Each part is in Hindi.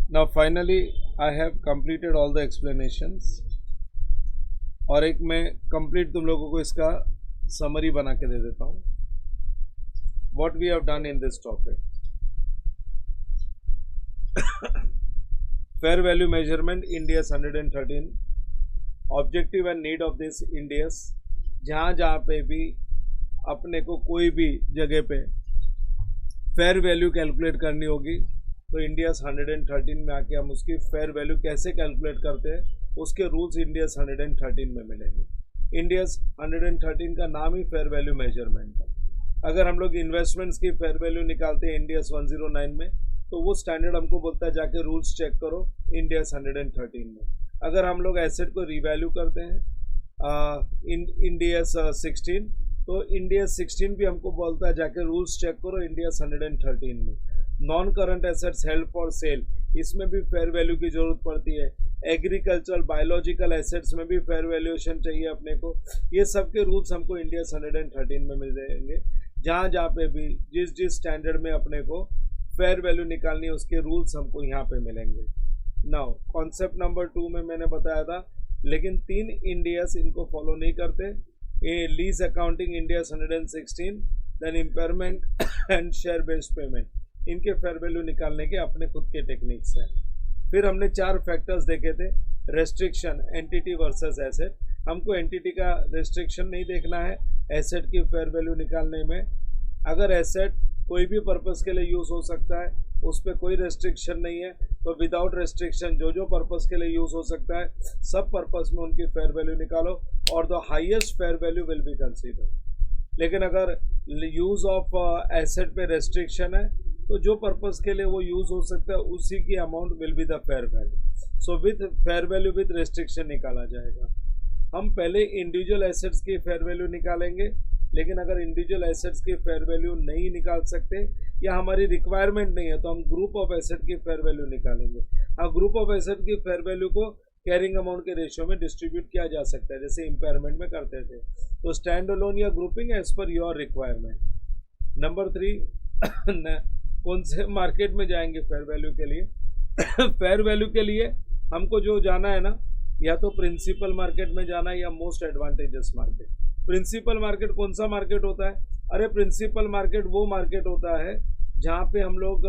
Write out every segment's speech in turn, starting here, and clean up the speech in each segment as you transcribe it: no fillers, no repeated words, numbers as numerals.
Now finally I have completed all the explanations और एक मैं कंप्लीट तुम लोगों को इसका समरी बना के दे देता हूँ. What we have done in this topic. Fair value measurement India's 113 objective and need of this India's जहाँ जहाँ पे भी अपने को कोई भी जगह पे फेयर वैल्यू कैलकुलेट करनी होगी तो इंडियाज 113 में आके हम उसकी फेयर वैल्यू कैसे कैलकुलेट करते हैं उसके रूल्स इंडियाज 113 में मिलेंगे. इंडियाज 113 का नाम ही फेयर वैल्यू मेजरमेंट है. अगर हम लोग इन्वेस्टमेंट्स की फेयर वैल्यू निकालते हैं इंडियाज 109 में तो वो स्टैंडर्ड हमको बोलता है जाके रूल्स चेक करो इंडियाज 113 में. अगर हम लोग एसेट को रिवैल्यू करते हैं इंडियाज 16 तो इंडिया 16 भी हमको बोलता है जाके रूल्स चेक करो इंडिया 113 में. Non current assets held for sale इसमें भी फेयर वैल्यू की जरूरत पड़ती है. एग्रीकल्चरल बायोलॉजिकल एसेट्स में भी फेयर वैल्यूएशन चाहिए अपने को. ये सब के रूल्स हमको इंडिया 113 में मिल जाएंगे. जहाँ जहाँ पे भी जिस जिस स्टैंडर्ड में अपने को फेयर वैल्यू निकालनी है उसके रूल्स हमको यहाँ पे मिलेंगे. नाउ कॉन्सेप्ट नंबर 2 में मैंने बताया था लेकिन 3 इंडियाज इनको फॉलो नहीं करते. A lease accounting India 116 then impairment and share based payment इनके फेयर वैल्यू निकालने के अपने खुद के टेक्निक्स हैं. फिर हमने 4 फैक्टर्स देखे थे. Restriction entity versus asset. हमको एंटिटी का रेस्ट्रिक्शन नहीं देखना है एसेट की फेयर वैल्यू निकालने में. अगर एसेट कोई भी पर्पस के लिए यूज़ हो सकता है उस पर कोई रेस्ट्रिक्शन नहीं है तो विदाउट रेस्ट्रिक्शन जो जो पर्पस के लिए यूज़ हो सकता है सब पर्पस में उनकी फेयर वैल्यू निकालो और the highest fair value will be consider. लेकिन अगर यूज़ ऑफ एसेट पे रेस्ट्रिक्शन है तो जो पर्पस के लिए वो यूज़ हो सकता है उसी की amount will be the fair value. So with fair value with restriction निकाला जाएगा. हम पहले इंडिविजुअल एसेट्स की फेयर वैल्यू निकालेंगे लेकिन अगर इंडिविजुअल एसेट्स की फेयर वैल्यू नहीं निकाल सकते या हमारी रिक्वायरमेंट नहीं है तो हम ग्रुप ऑफ एसेट की फेयर वैल्यू निकालेंगे. हाँ, ग्रुप ऑफ एसेट की फेयर वैल्यू को कैरिंग अमाउंट के रेशियो में डिस्ट्रीब्यूट किया जा सकता है जैसे इम्पेयरमेंट में करते थे. तो स्टैंड अलोन या grouping as per your requirement. Number 3 कौन से मार्केट में जाएंगे फेयर वैल्यू के लिए. फेयर वैल्यू के लिए हमको जो जाना है ना या तो प्रिंसिपल मार्केट में जाना है या most advantageous market. Principal market कौन सा मार्केट होता है. अरे प्रिंसिपल मार्केट वो मार्केट होता है जहाँ पे हम लोग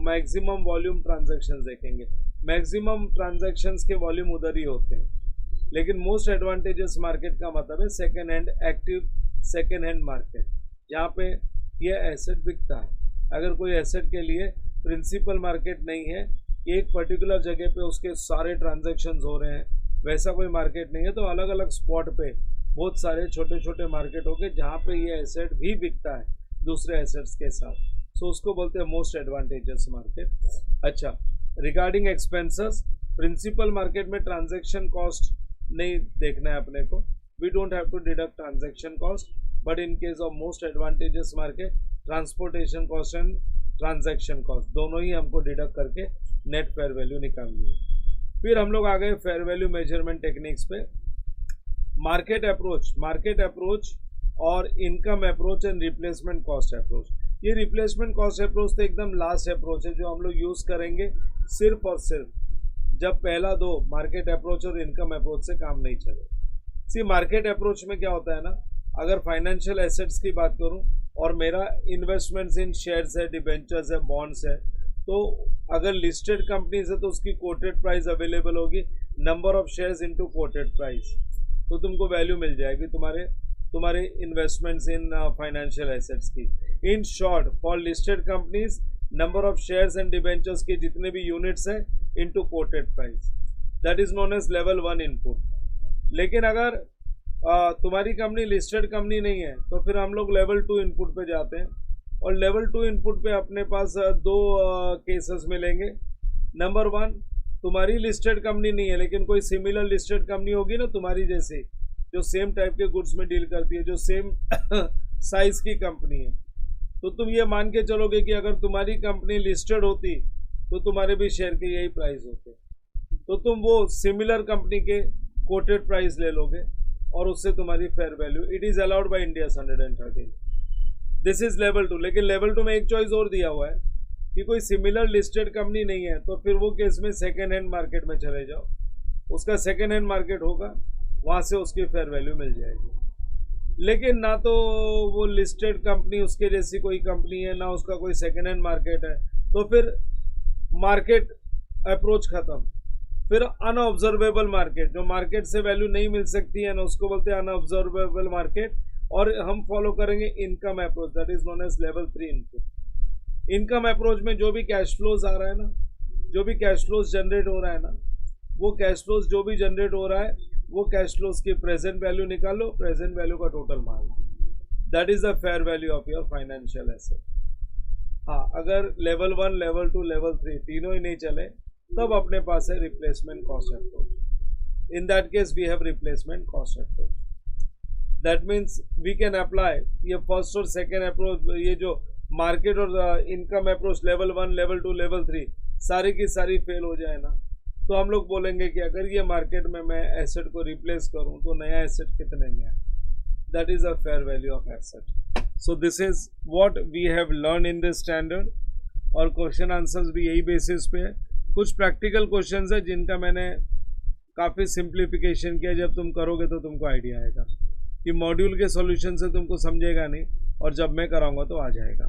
मैक्सिमम वॉल्यूम ट्रांजैक्शंस देखेंगे. मैक्सिमम ट्रांजैक्शंस के वॉल्यूम उधर ही होते हैं. लेकिन मोस्ट एडवांटेजेस मार्केट का मतलब है second hand active second hand market जहाँ पे ये एसेट बिकता है. अगर कोई एसेट के लिए प्रिंसिपल मार्केट नहीं है एक पर्टिकुलर जगह पे उसके सारे ट्रांजैक्शंस हो रहे हैं वैसा कोई मार्केट नहीं है तो अलग अलग स्पॉट पे बहुत सारे छोटे छोटे मार्केट हो गए जहाँ पे ये एसेट भी बिकता है दूसरे एसेट्स के साथ. सो उसको बोलते हैं मोस्ट एडवांटेजेस मार्केट. अच्छा, रिगार्डिंग एक्सपेंसेस प्रिंसिपल मार्केट में ट्रांजैक्शन कॉस्ट नहीं देखना है अपने को. We don't have to deduct transaction cost but in case of most advantageous market transportation cost and transaction cost दोनों ही हमको डिडक्ट करके नेट फेयर वैल्यू निकालनी है. फिर हम लोग आ गए फेयर वैल्यू मेजरमेंट टेक्निक्स पे. मार्केट अप्रोच और income approach and replacement cost approach. ये रिप्लेसमेंट कॉस्ट अप्रोच तो एकदम लास्ट अप्रोच है जो हम लोग यूज़ करेंगे सिर्फ और सिर्फ जब पहला 2 मार्केट अप्रोच और इनकम अप्रोच से काम नहीं चले. सी मार्केट अप्रोच में क्या होता है ना, अगर फाइनेंशियल एसेट्स की बात करूं और मेरा इन्वेस्टमेंट्स इन शेयर्स है डिबेंचर्स है बॉन्ड्स है तो अगर लिस्टेड कंपनीज है तो उसकी कोटेड प्राइस अवेलेबल होगी number of shares into quoted price तो तुमको वैल्यू मिल जाएगी तुम्हारे इन्वेस्टमेंट्स इन फाइनेंशियल एसेट्स की. In short for listed companies number of shares and debentures के जितने भी यूनिट्स है into quoted price that is known as level 1 input. लेकिन अगर तुम्हारी कंपनी लिस्टेड कंपनी नहीं है तो फिर हम लोग लेवल 2 इनपुट पे जाते हैं और लेवल 2 इनपुट पे अपने पास 2 केसेस मिलेंगे. नंबर 1 तुम्हारी लिस्टेड कंपनी नहीं है लेकिन कोई सिमिलर लिस्टेड कंपनी होगी ना तुम्हारी जैसी जो सेम टाइप के गुड्स में डील करती है जो सेम साइज की कंपनी है तो तुम ये मान के चलोगे कि अगर तुम्हारी कंपनी लिस्टेड होती तो तुम्हारे भी शेयर के यही प्राइस होते तो तुम वो सिमिलर कंपनी के कोटेड प्राइस ले लोगे और उससे तुम्हारी fair value. It is allowed by India 113. This is level 2. लेकिन लेवल 2 में एक चॉइस और दिया हुआ है कि कोई सिमिलर लिस्टेड कंपनी नहीं है, तो फिर वो केस में सेकेंड हैंड मार्केट में चले जाओ, उसका सेकेंड हैंड मार्केट होगा, वहाँ से उसकी फेयर वैल्यू मिल जाएगी। लेकिन ना तो वो लिस्टेड कंपनी उसके जैसी कोई कंपनी है, ना उसका कोई सेकेंड हैंड मार्केट है, तो फिर मार्केट अप्रोच खत्म। फिर अनऑब्जर्वेबल मार्केट, जो मार्केट से वैल्यू नहीं मिल सकती है ना, उसको बोलते हैं अनऑब्जर्वेबल मार्केट। और हम फॉलो करेंगे income approach, that is known as level 3 input. Income approach में जो भी कैश फ्लोज आ रहा है ना, जो भी कैश फ्लोज जनरेट हो रहा है ना, वो कैश फ्लोज जो भी जनरेट हो रहा है, वो कैश फ्लोज की प्रेजेंट वैल्यू निकालो, प्रेजेंट वैल्यू का total mall, that is the fair value of your financial asset. हाँ, अगर लेवल 1, लेवल 2, लेवल 3 तीनों ही नहीं चले, तब अपने पास है replacement cost approach. In that case we have replacement cost approach. That means we can apply ये फर्स्ट और सेकेंड अप्रोच, ये जो मार्केट और income approach level 1, level 2, level 3 सारी की सारी फेल हो जाए ना, तो हम लोग बोलेंगे कि अगर ये मार्केट में मैं एसेट को रिप्लेस करूं तो नया एसेट कितने में है, that is a fair value of asset. So this is what we have learn in this standard, और क्वेश्चन आंसर्स भी यही बेसिस पे है। कुछ प्रैक्टिकल क्वेश्चंस है जिनका मैंने काफ़ी सिंप्लीफिकेशन किया, जब तुम करोगे तो तुमको आइडिया आएगा कि मॉड्यूल के सॉल्यूशन से तुमको समझेगा नहीं, और जब मैं कराऊंगा तो आ जाएगा।